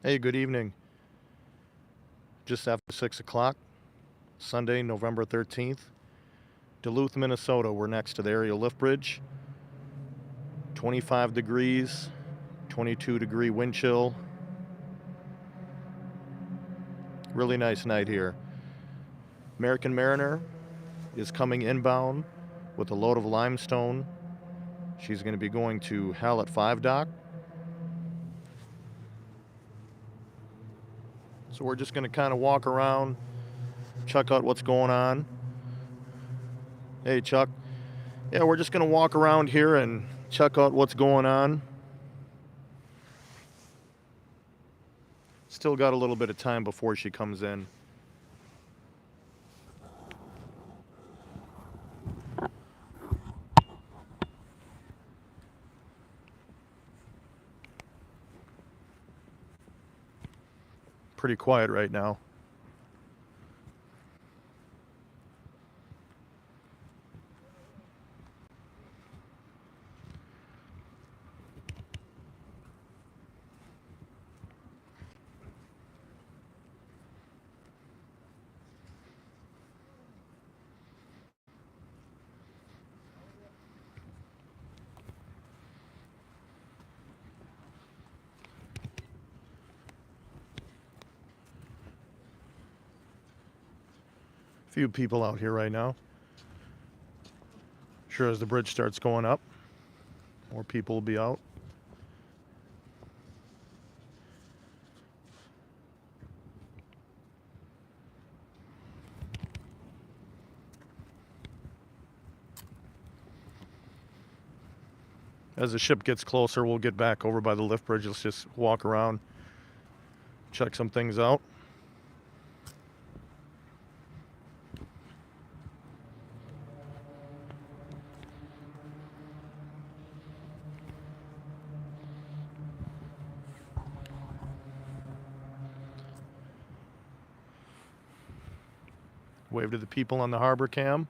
Hey, good evening. Just after 6 o'clock, Sunday, November 13th, Duluth, Minnesota. We're next to the aerial lift bridge. 25 degrees, 22-degree wind chill. Really nice night here. American Mariner is coming inbound with a load of limestone. She's going to be going to Hallett 5 dock. So we're just going to kind of walk around, check out what's going on. Hey, Chuck. Yeah, we're just going to walk around here and check out what's going on. Still got a little bit of time before she comes in. Pretty quiet right now. Few people out here right now. Sure, as the bridge starts going up, more people will be out. As the ship gets closer, we'll get back over by the lift bridge. Let's just walk around, check some things out. Wave to the people on the harbor cam.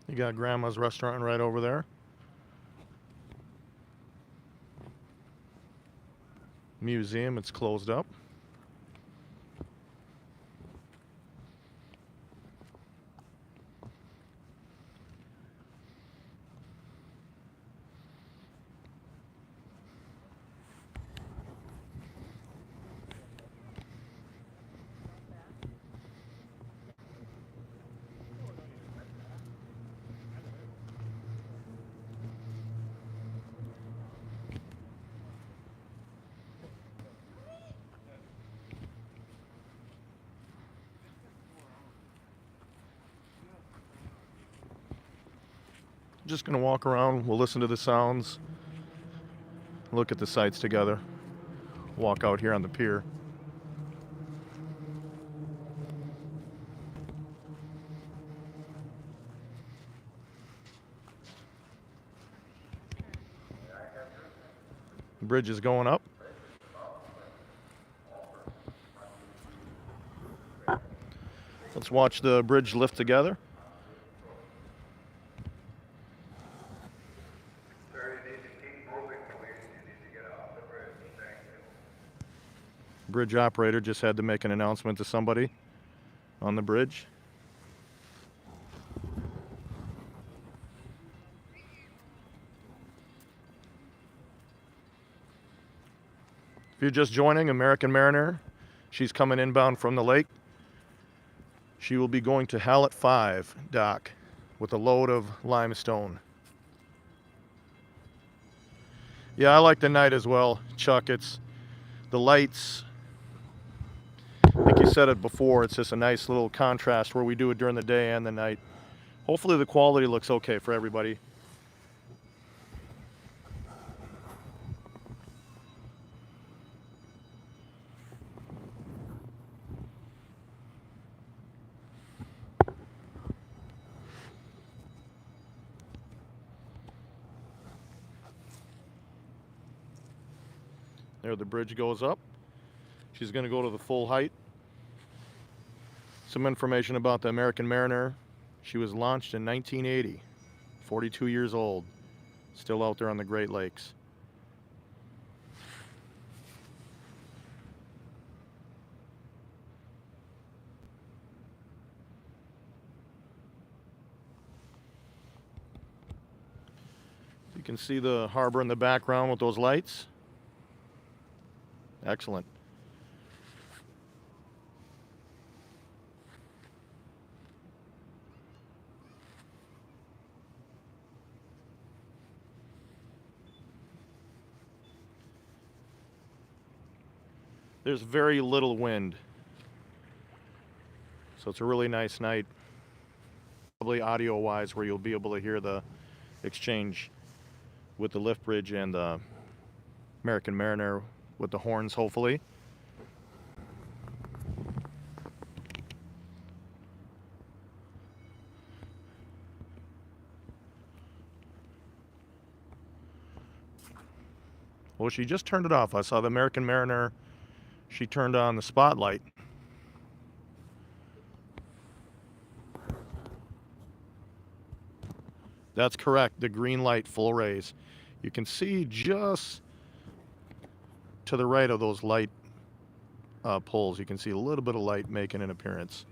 You got Grandma's restaurant right over there. Museum, it's closed up. Just gonna walk around, we'll listen to the sounds, look at the sights together, walk out here on the pier. The bridge is going up. Let's watch the bridge lift together. Bridge operator just had to make an announcement to somebody on the bridge. If you're just joining, American Mariner, she's coming inbound from the lake. She will be going to Hallett 5 dock with a load of limestone. Yeah, I like the night as well, Chuck. It's the lights. I think you said it before, it's just a nice little contrast where we do it during the day and the night. Hopefully the quality looks okay for everybody. There the bridge goes up. She's going to go to the full height. Some information about the American Mariner. She was launched in 1980, 42 years old, still out there on the Great Lakes. You can see the harbor in the background with those lights. Excellent. There's very little wind, so it's a really nice night, probably audio-wise, where you'll be able to hear the exchange with the lift bridge and the American Mariner with the horns, hopefully. Well, she just turned it off. I saw the American Mariner. She turned on the spotlight. That's correct, the green light full raise. You can see just to the right of those light poles, you can see a little bit of light making an appearance.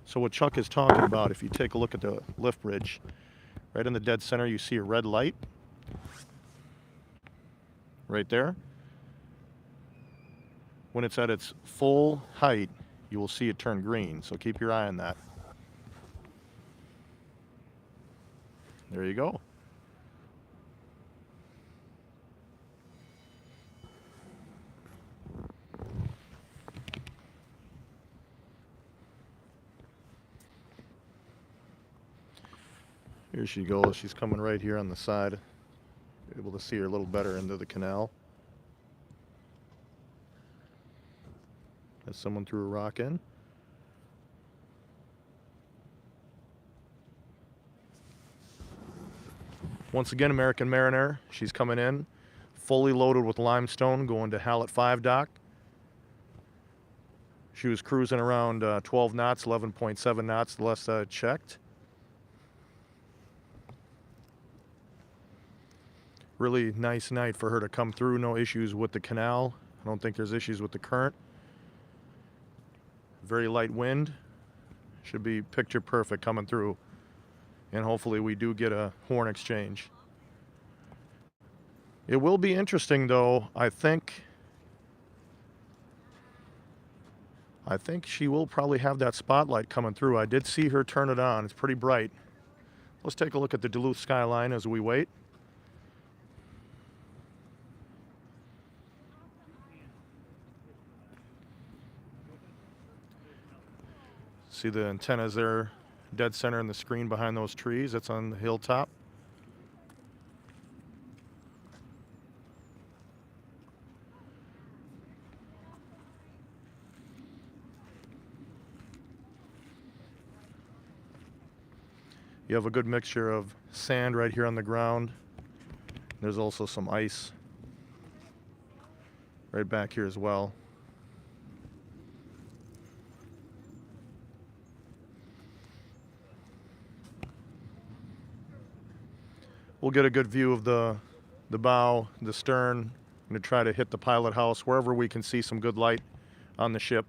So what Chuck is talking about, if you take a look at the lift bridge, right in the dead center you see a red light. Right there. When it's at its full height, you will see it turn green, so keep your eye on that. There you go. Here she goes. She's coming right here on the side. You're able to see her a little better into the canal. As someone threw a rock in. Once again, American Mariner. She's coming in, fully loaded with limestone, going to Hallett 5 dock. She was cruising around 12 knots, 11.7 knots, the last I checked. Really nice night for her to come through. No issues with the canal. I don't think there's issues with the current. Very light wind. Should be picture perfect coming through. And hopefully we do get a horn exchange. It will be interesting though. I think she will probably have that spotlight coming through. I did see her turn it on. It's pretty bright. Let's take a look at the Duluth skyline as we wait. See the antennas there, dead center in the screen behind those trees. That's on the hilltop. You have a good mixture of sand right here on the ground. There's also some ice right back here as well. We'll get a good view of the bow, the stern. I'm going to try to hit the pilot house wherever we can see some good light on the ship.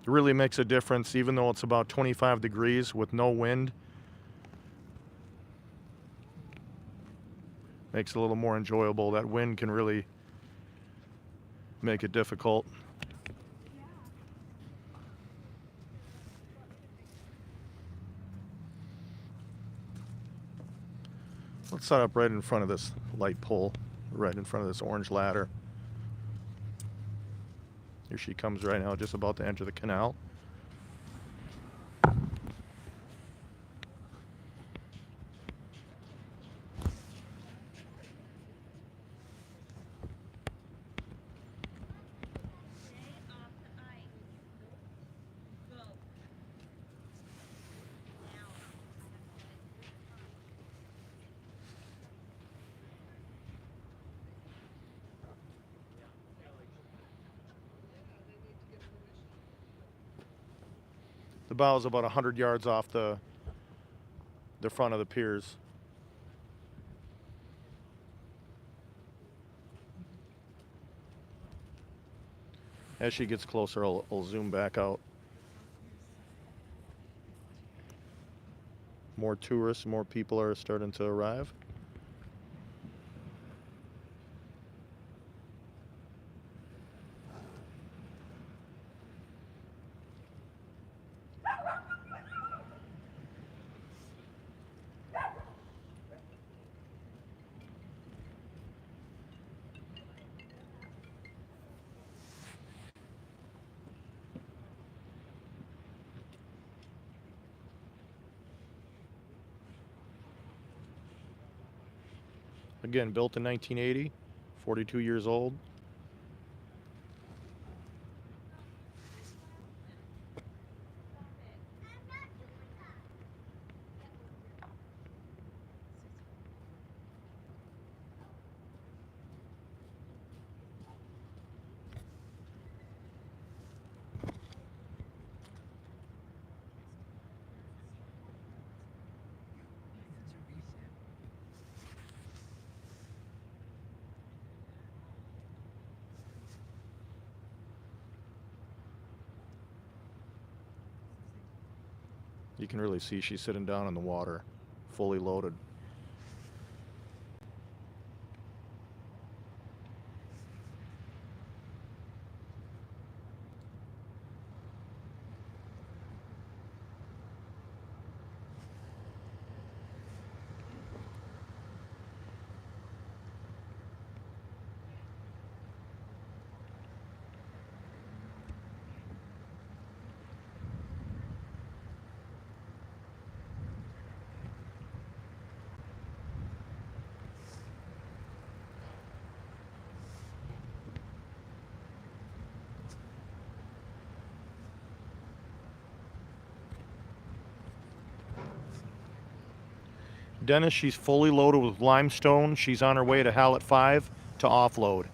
It really makes a difference, even though it's about 25 degrees with no wind. Makes it a little more enjoyable. That wind can really make it difficult. Let's set up right in front of this light pole, right in front of this orange ladder. Here she comes right now, just about to enter the canal. The bow is about 100 yards off the front of the piers. As she gets closer, I'll zoom back out. More tourists, more people are starting to arrive. Again, built in 1980, 42 years old. You can really see she's sitting down in the water, fully loaded. Dennis, she's fully loaded with limestone. She's on her way to Hallett 5 to offload.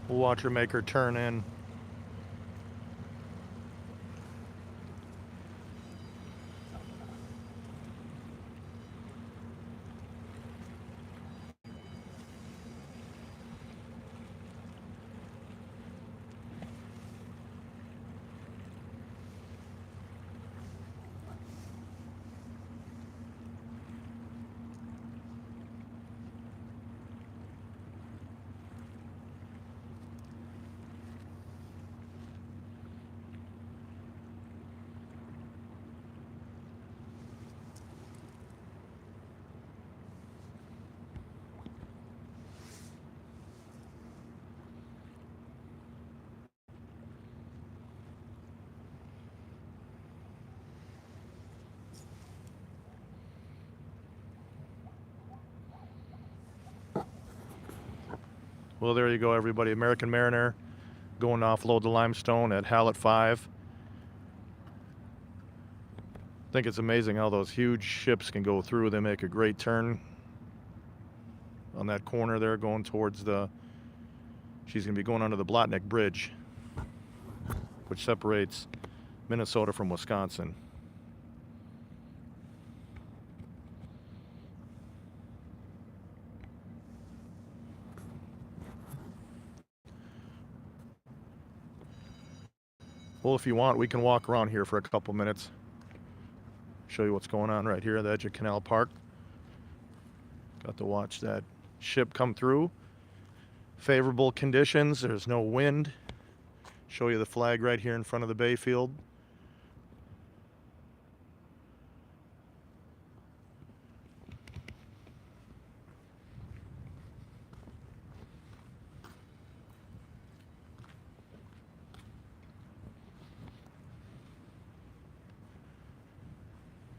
We'll watch her make her turn in. Well, there you go, everybody. American Mariner going to offload the Limestone at Hallett 5. I think it's amazing how those huge ships can go through. They make a great turn on that corner there going towards the... She's going to be going under the Blotnick Bridge, which separates Minnesota from Wisconsin. Well, if you want, we can walk around here for a couple minutes. Show you what's going on right here at the edge of Canal Park. Got to watch that ship come through. Favorable conditions, there's no wind. Show you the flag right here in front of the Bayfield.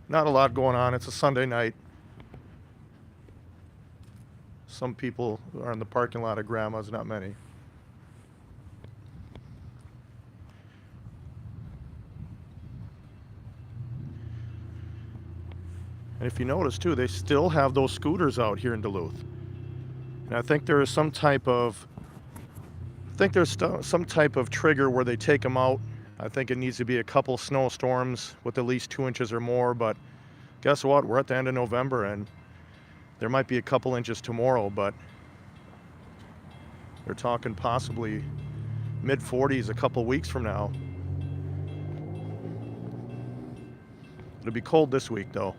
Not a lot going on. It's a Sunday night. Some people are in the parking lot of Grandma's, not many. And if you notice too, they still have those scooters out here in Duluth. And I think there is some type of, some type of trigger where they take them out. I think it needs to be a couple snowstorms with at least 2 inches or more, but guess what? We're at the end of November and there might be a couple inches tomorrow, but they're talking possibly mid-40s a couple weeks from now. It'll be cold this week though.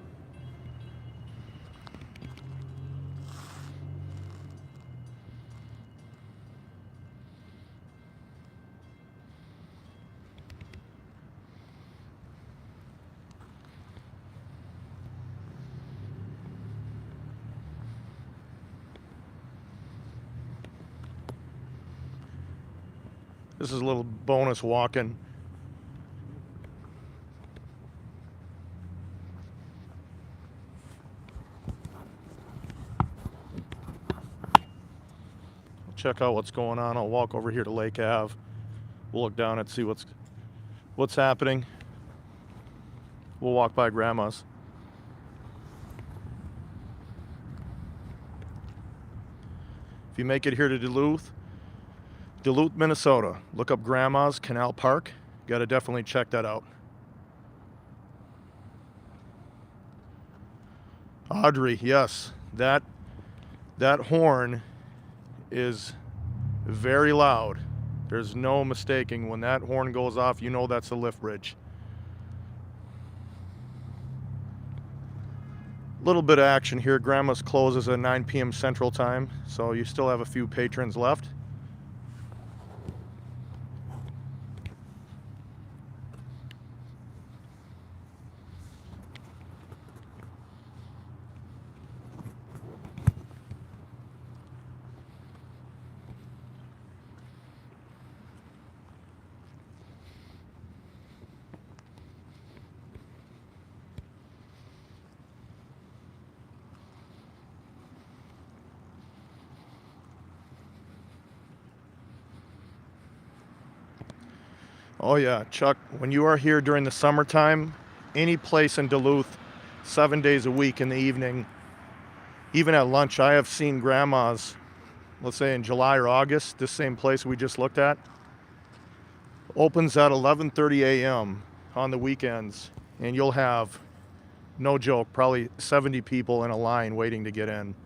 This is a little bonus walking. Check out what's going on. I'll walk over here to Lake Ave. We'll look down and see what's happening. We'll walk by Grandma's. If you make it here to Duluth, Minnesota, look up Grandma's Canal Park. You got to definitely check that out. Audrey, yes, that horn is very loud. There's no mistaking. When that horn goes off, you know that's the lift bridge. Little bit of action here. Grandma's closes at 9 p.m. Central Time, so you still have a few patrons left. Oh yeah, Chuck, when you are here during the summertime, any place in Duluth, 7 days a week in the evening, even at lunch, I have seen Grandma's, let's say in July or August, this same place we just looked at, opens at 11:30 a.m. on the weekends, and you'll have, no joke, probably 70 people in a line waiting to get in.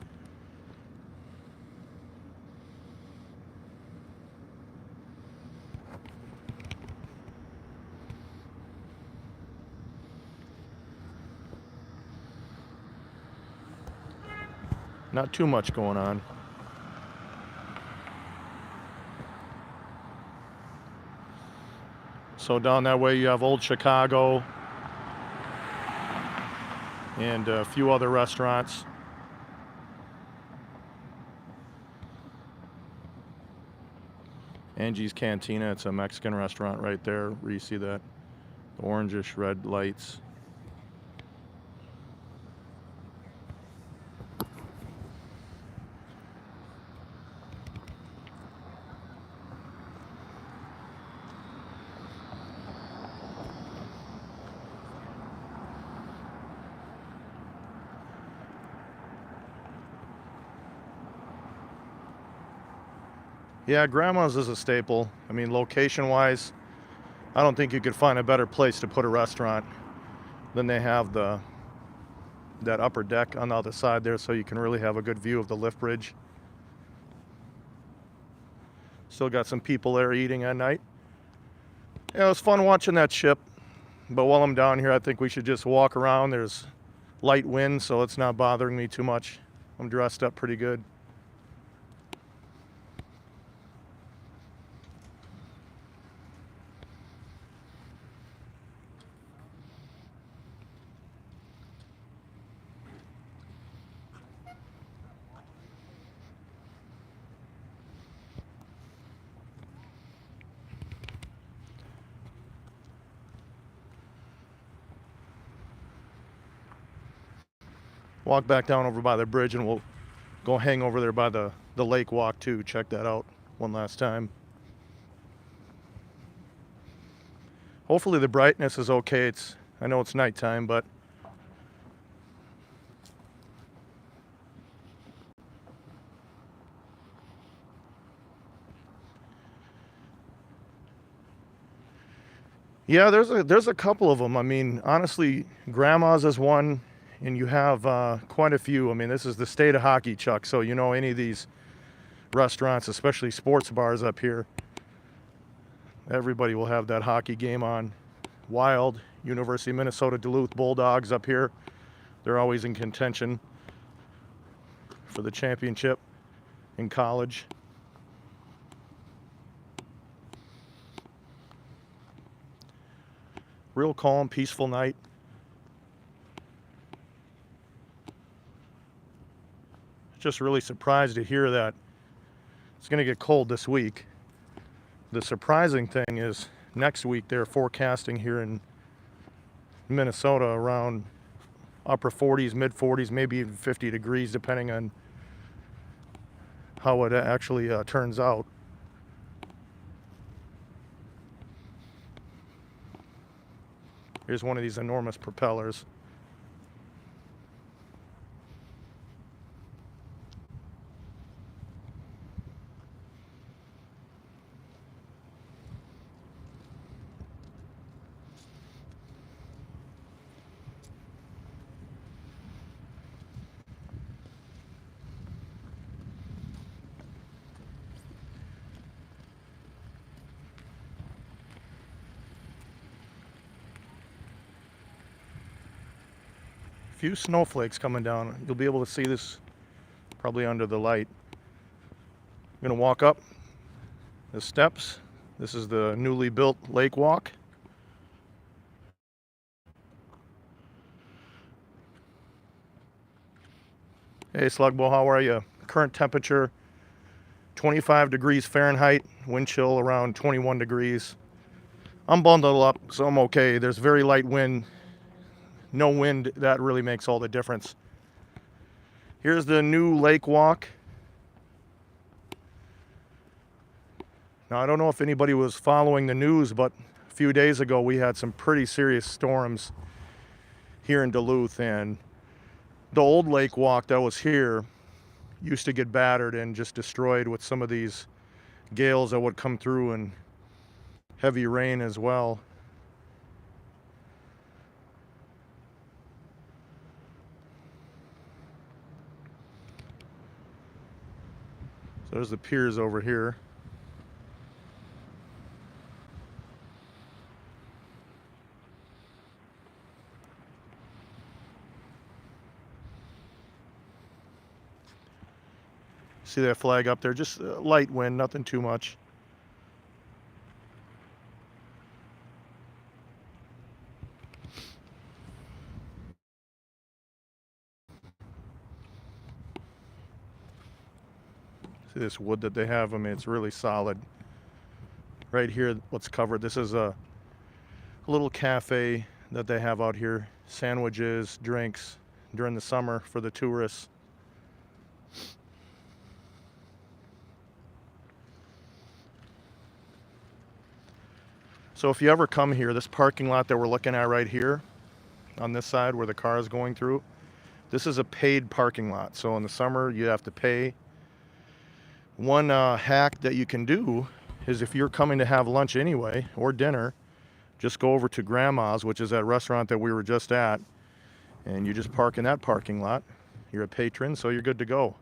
Not too much going on. So down that way you have Old Chicago and a few other restaurants. Angie's Cantina, it's a Mexican restaurant right there where you see that orangish red lights. Yeah, Grandma's is a staple. I mean, location-wise, I don't think you could find a better place to put a restaurant than they have that upper deck on the other side there, so you can really have a good view of the lift bridge. Still got some people there eating at night. Yeah, it was fun watching that ship, but while I'm down here, I think we should just walk around. There's light wind, so it's not bothering me too much. I'm dressed up pretty good. Walk back down over by the bridge and we'll go hang over there by the lake walk too. Check that out one last time. Hopefully the brightness is okay. I know it's nighttime, but yeah, there's a couple of them. I mean, honestly, Grandma's is one, and you have quite a few. I mean, this is the state of hockey, Chuck. So you know, any of these restaurants, especially sports bars up here, everybody will have that hockey game on. Wild, University of Minnesota Duluth Bulldogs up here. They're always in contention for the championship in college. Real calm, peaceful night. Just really surprised to hear that it's going to get cold this week. The surprising thing is next week they're forecasting here in Minnesota around upper 40s, mid 40s, maybe even 50 degrees, depending on how it actually turns out. Here's one of these enormous propellers. Few snowflakes coming down. You'll be able to see this probably under the light. I'm gonna walk up the steps. This is the newly built lake walk. Hey Slugbo, how are you? Current temperature 25 degrees Fahrenheit, wind chill around 21 degrees. I'm bundled up, so I'm okay. There's very light wind. No wind, that really makes all the difference. Here's the new lake walk. Now, I don't know if anybody was following the news, but a few days ago we had some pretty serious storms here in Duluth, and the old lake walk that was here used to get battered and just destroyed with some of these gales that would come through and heavy rain as well. So there's the piers over here. See that flag up there? Just light wind, nothing too much. See this wood that they have? I mean, it's really solid. Right here, what's covered, this is a little cafe that they have out here. Sandwiches, drinks during the summer for the tourists. So if you ever come here, this parking lot that we're looking at right here, on this side where the car is going through, this is a paid parking lot. So in the summer, you have to pay. One hack that you can do is if you're coming to have lunch anyway, or dinner, just go over to Grandma's, which is that restaurant that we were just at, and you just park in that parking lot. You're a patron, so you're good to go.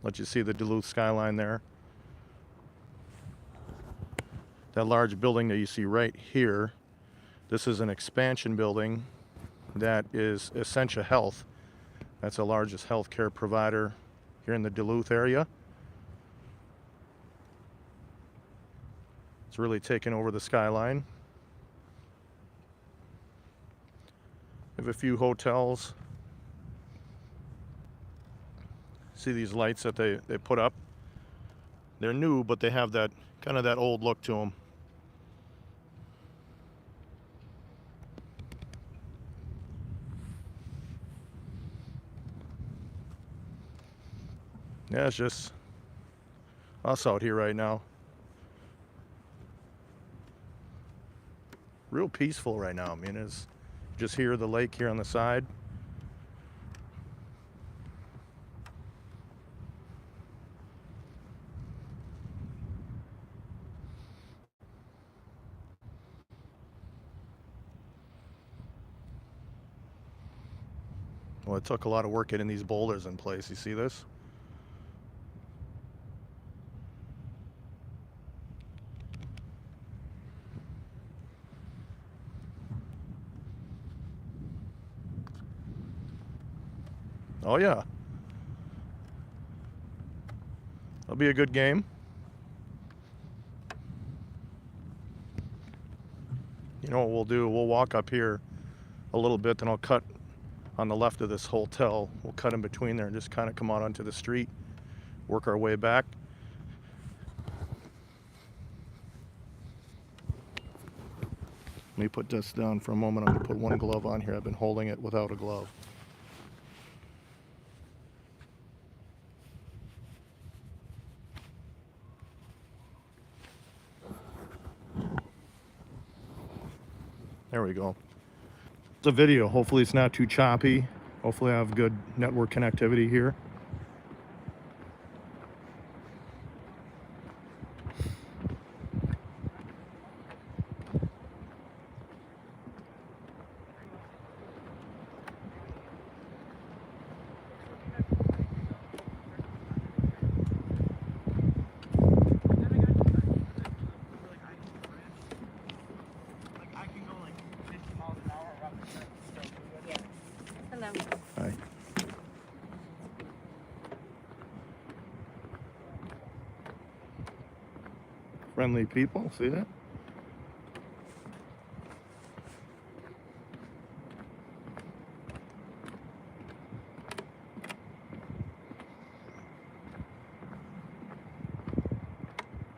Let you see the Duluth skyline there. That large building that you see right here, this is an expansion building that is Essentia Health. That's the largest healthcare provider here in the Duluth area. It's really taken over the skyline. We have a few hotels. See these lights that they put up? They're new, but they have that kind of that old look to them. Yeah, it's just us out here right now. Real peaceful right now. I mean, it's just here, the lake here on the side. Well, it took a lot of work getting these boulders in place. You see this? Oh yeah. That'll be a good game. You know what we'll do? We'll walk up here a little bit, then I'll cut on the left of this hotel. We'll cut in between there and just kind of come out onto the street, work our way back. Let me put this down for a moment. I'm going to put one glove on here. I've been holding it without a glove. There we go. It's a video. Hopefully it's not too choppy. Hopefully I have good network connectivity here. Hi. Friendly people, see that?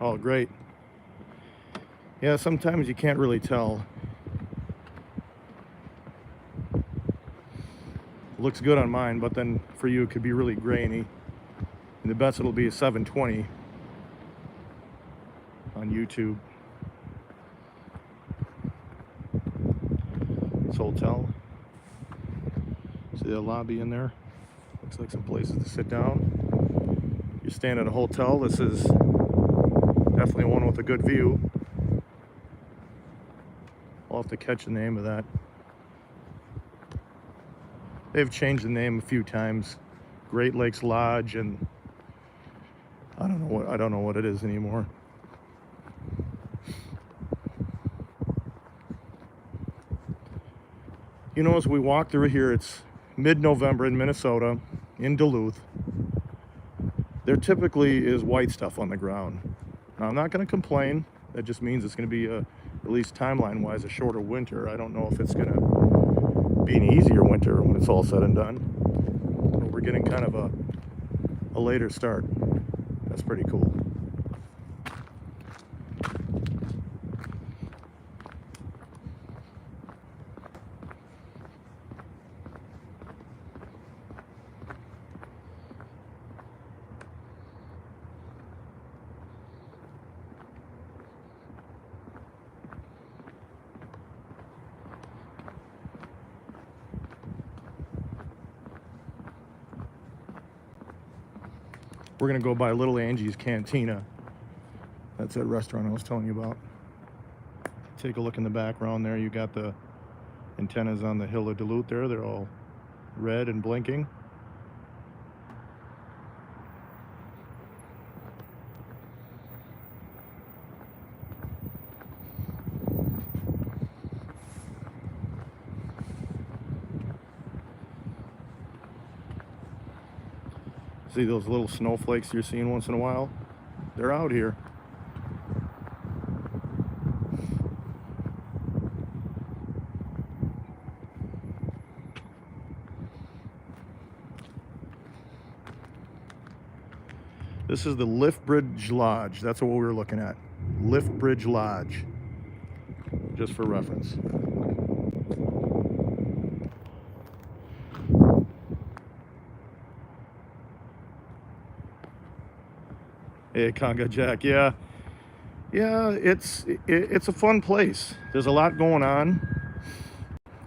Oh, great. Yeah, sometimes you can't really tell. Looks good on mine, but then for you it could be really grainy. And the best it'll be a 720 on YouTube. This hotel. See the lobby in there? Looks like some places to sit down. You're staying at a hotel. This is definitely one with a good view. I'll have to catch the name of that. They've changed the name a few times. Great Lakes Lodge, and I don't know what it is anymore. You know, as we walk through here, it's mid-November in Minnesota, in Duluth. There typically is white stuff on the ground. Now, I'm not going to complain. That just means it's going to be at least timeline-wise, a shorter winter. I don't know if it's going to be an easier winter when it's all said and done. But we're getting kind of a later start. That's pretty cool. We're gonna go by Little Angie's Cantina. That's that restaurant I was telling you about. Take a look in the background there. You got the antennas on the hill of Duluth there. They're all red and blinking. See those little snowflakes you're seeing once in a while? They're out here. This is the Liftbridge Lodge. That's what we were looking at. Liftbridge Lodge. Just for reference. Hey, Conga Jack. Yeah, it's a fun place. There's a lot going on.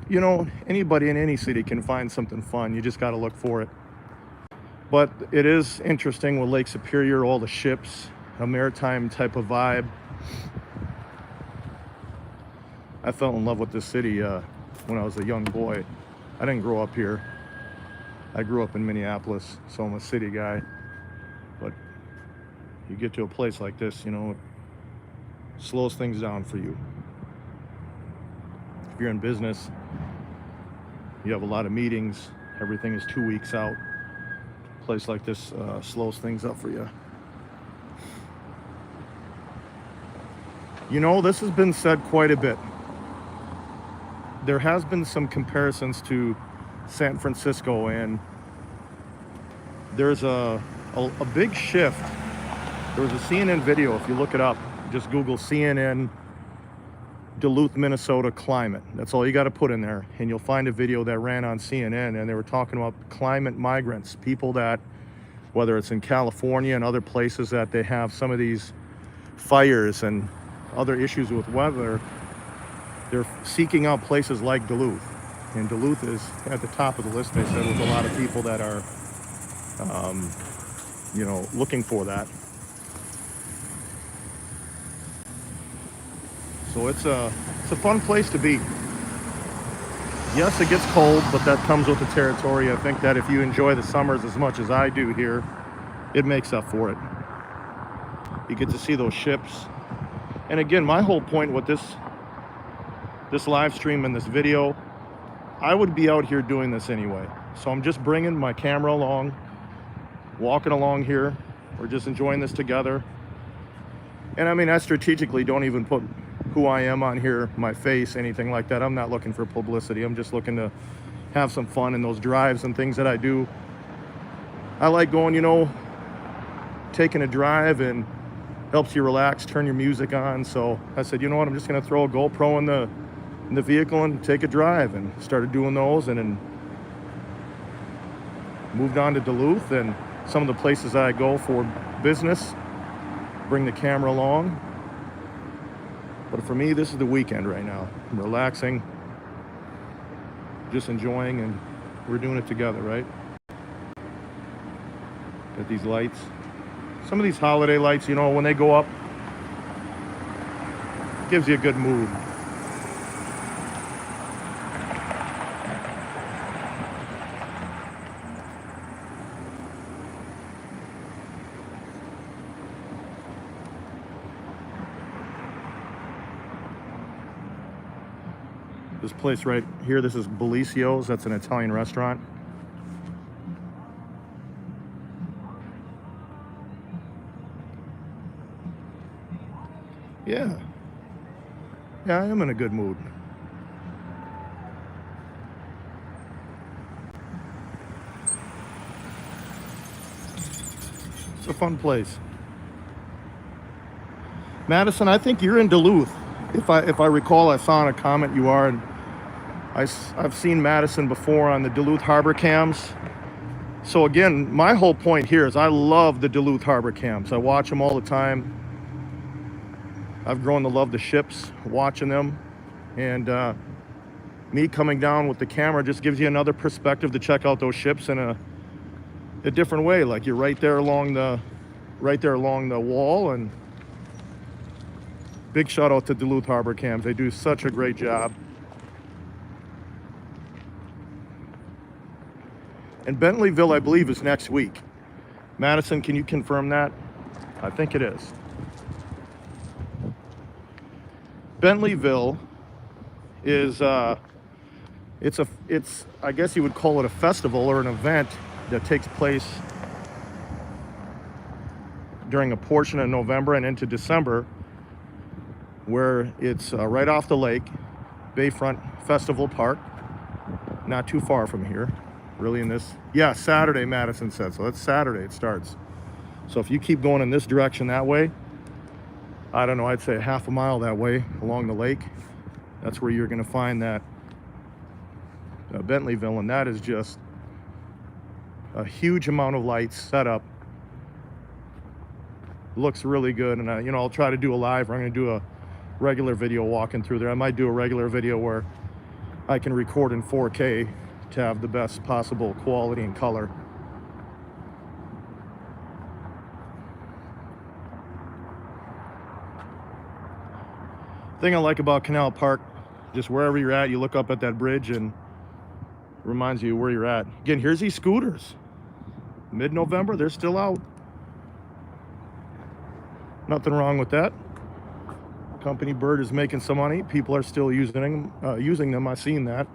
You know, anybody in any city can find something fun. You just got to look for it. But it is interesting with Lake Superior, all the ships, a maritime type of vibe. I fell in love with this city when I was a young boy. I didn't grow up here. I grew up in Minneapolis, so I'm a city guy. But you get to a place like this, you know, it slows things down for you. If you're in business, you have a lot of meetings, everything is 2 weeks out. A place like this slows things up for you. You know, this has been said quite a bit. There has been some comparisons to San Francisco, and there's a big shift. There was a CNN video, if you look it up, just Google CNN Duluth, Minnesota climate. That's all you got to put in there, and you'll find a video that ran on CNN, and they were talking about climate migrants, people that, whether it's in California and other places that they have some of these fires and other issues with weather, they're seeking out places like Duluth. And Duluth is at the top of the list, they said, with a lot of people that are, you know, looking for that. So it's a fun place to be. Yes, it gets cold, but that comes with the territory. I think that if you enjoy the summers as much as I do here, it makes up for it. You get to see those ships. And again, my whole point with this live stream and this video, I would be out here doing this anyway. So I'm just bringing my camera along, walking along here. We're just enjoying this together. And I mean, I strategically don't even put who I am on here, my face, anything like that. I'm not looking for publicity. I'm just looking to have some fun in those drives and things that I do. I like going, you know, taking a drive, and helps you relax, turn your music on. So I said, you know what, I'm just gonna throw a GoPro in the vehicle and take a drive, and started doing those, and then moved on to Duluth and some of the places I go for business, bring the camera along. But for me, this is the weekend right now. I'm relaxing, just enjoying, and we're doing it together, right? Got these lights. Some of these holiday lights, you know, when they go up, it gives you a good mood. This place right here, this is Bellicio's. That's an Italian restaurant. Yeah, I am in a good mood. It's a fun place. Madison, I think you're in Duluth. If I recall, I saw in a comment you are, and I've seen Madison before on the Duluth Harbor cams. So again, my whole point here is I love the Duluth Harbor cams. I watch them all the time. I've grown to love the ships, watching them, and me coming down with the camera just gives you another perspective to check out those ships in a different way. Like, you're right there along the right there along the wall. And big shout out to Duluth Harbor Cams. They do such a great job. And Bentleyville, I believe, is next week. Madison, can you confirm that? I think it is. Bentleyville is it's I guess you would call it a festival or an event that takes place during a portion of November and into December, where it's right off the lake, Bayfront Festival Park, not too far from here, really. In this, yeah, Saturday, Madison said, so that's Saturday it starts. So if you keep going in this direction that way, I don't know, I'd say half a mile that way along the lake, that's where you're going to find that Bentleyville. And that is just a huge amount of lights set up. Looks really good. And you know, I'll try to do a live, or I'm going to do a regular video walking through there. I might do a regular video where I can record in 4K to have the best possible quality and color. Thing I like about Canal Park, just wherever you're at, you look up at that bridge and it reminds you where you're at. Again, here's these scooters. Mid-November, they're still out. Nothing wrong with that. Company Bird is making some money. People are still using them. I've seen that.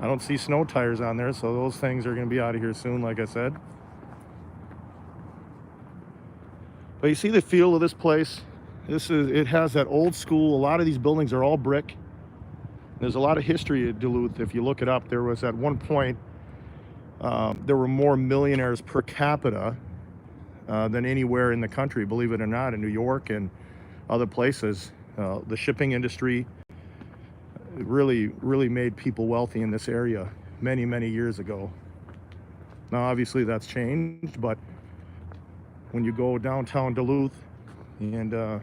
I don't see snow tires on there, so those things are going to be out of here soon, like I said. But you see the feel of this place. It has that old school. A lot of these buildings are all brick. There's a lot of history at Duluth. If you look it up, there was at one point there were more millionaires per capita than anywhere in the country, believe it or not, in New York and other places. The shipping industry really made people wealthy in this area many years ago. Now obviously that's changed, but when you go downtown Duluth and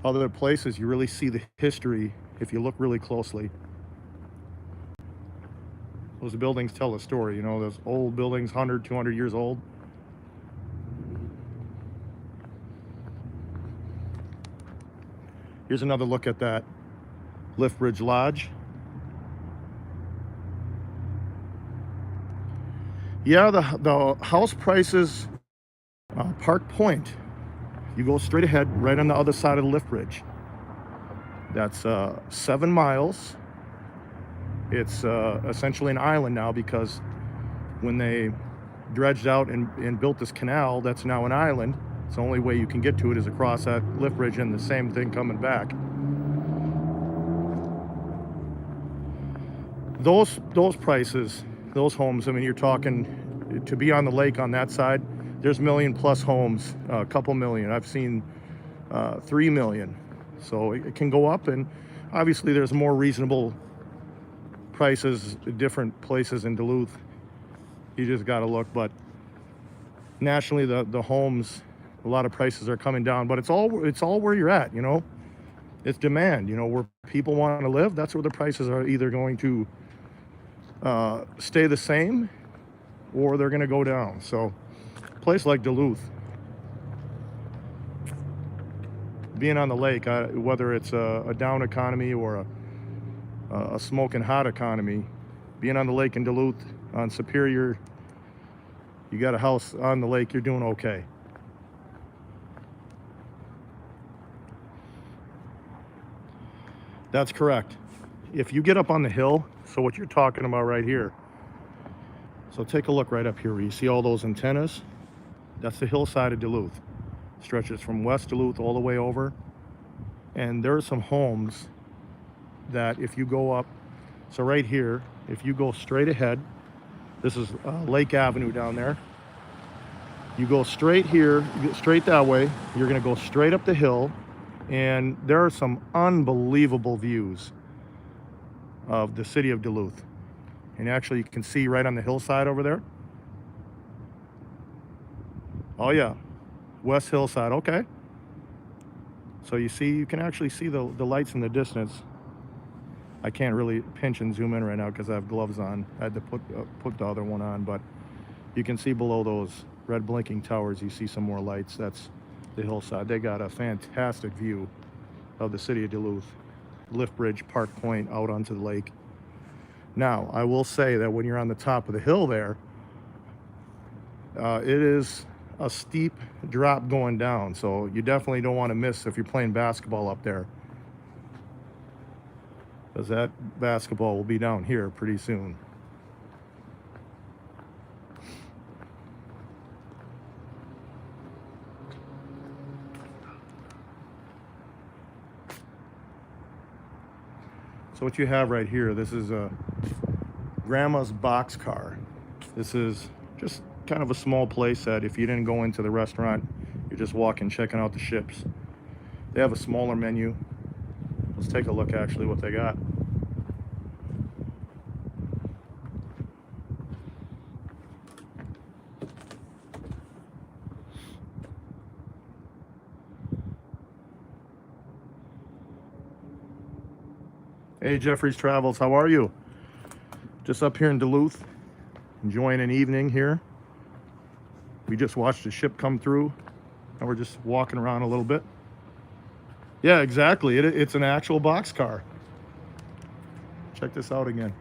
other places, you really see the history if you look really closely. Those buildings tell a story, you know, those old buildings, 100, 200 years old. Here's another look at that Liftbridge Lodge. Yeah, the house prices, Park Point, you go straight ahead, right on the other side of the lift bridge. That's 7 miles. It's essentially an island now, because when they dredged out and built this canal, that's now an island. It's the only way you can get to it is across that lift bridge, and the same thing coming back. Those prices, those homes, I mean, you're talking, to be on the lake on that side, there's million plus homes, a couple million. I've seen 3 million. So it can go up, and obviously there's more reasonable prices at different places in Duluth. You just got to look. But nationally, the homes, a lot of prices are coming down, but it's all where you're at, you know. It's demand, you know, where people want to live, that's where the prices are either going to stay the same or they're going to go down. So a place like Duluth, being on the lake, whether it's a down economy or a smoking hot economy, being on the lake in Duluth on Superior, you got a house on the lake, you're doing okay. That's correct. If you get up on the hill, so what you're talking about right here, so take a look right up here where you see all those antennas. That's the hillside of Duluth. Stretches from West Duluth all the way over. And there are some homes that if you go up, so right here, if you go straight ahead, this is Lake Avenue down there. You go straight here, you get straight that way, you're gonna go straight up the hill, and there are some unbelievable views of the city of Duluth. And actually you can see right on the hillside over there. Oh yeah, West Hillside, okay. So you see, you can actually see the lights in the distance. I can't really pinch and zoom in right now because I have gloves on. I had to put the other one on, but you can see below those red blinking towers. You see some more lights. That's the hillside. They got a fantastic view of the city of Duluth. Lift bridge, Park Point, out onto the lake. Now, I will say that when you're on the top of the hill there, it is a steep drop going down, so you definitely don't want to miss if you're playing basketball up there, because that basketball will be down here pretty soon. So what you have right here, this is a grandma's boxcar. This is just kind of a small place that if you didn't go into the restaurant, you're just walking, checking out the ships. They have a smaller menu. Let's take a look actually what they got. Hey, Jeffrey's Travels, how are you? Just up here in Duluth, enjoying an evening here. We just watched the ship come through, and we're just walking around a little bit. Yeah, exactly. It's an actual boxcar. Check this out again.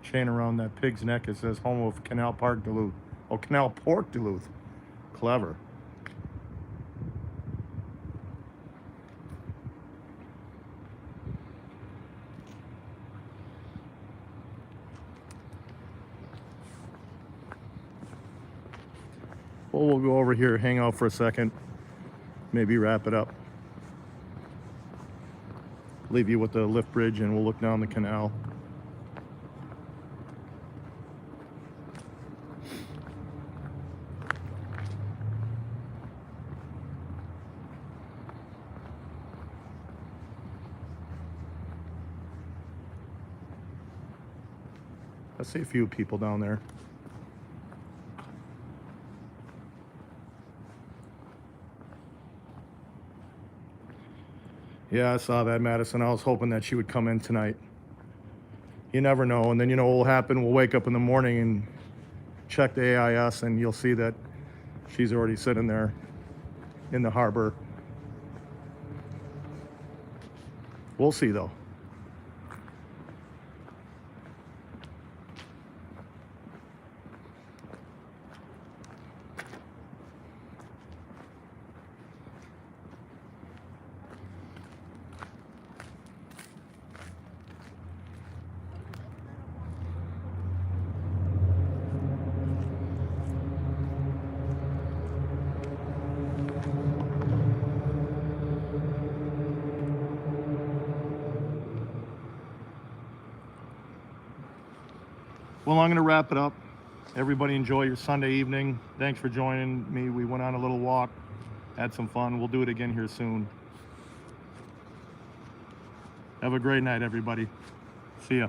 Chain around that pig's neck. It says home of Canal Park Duluth. Oh, Canal Pork Duluth. Clever. Well, we'll go over here, hang out for a second, maybe wrap it up. Leave you with the lift bridge and we'll look down the canal. I see a few people down there. Yeah, I saw that, Madison. I was hoping that she would come in tonight. You never know. And then you know what will happen? We'll wake up in the morning and check the AIS and you'll see that she's already sitting there in the harbor. We'll see though. Well, I'm going to wrap it up. Everybody enjoy your Sunday evening. Thanks for joining me. We went on a little walk, had some fun. We'll do it again here soon. Have a great night, everybody. See ya.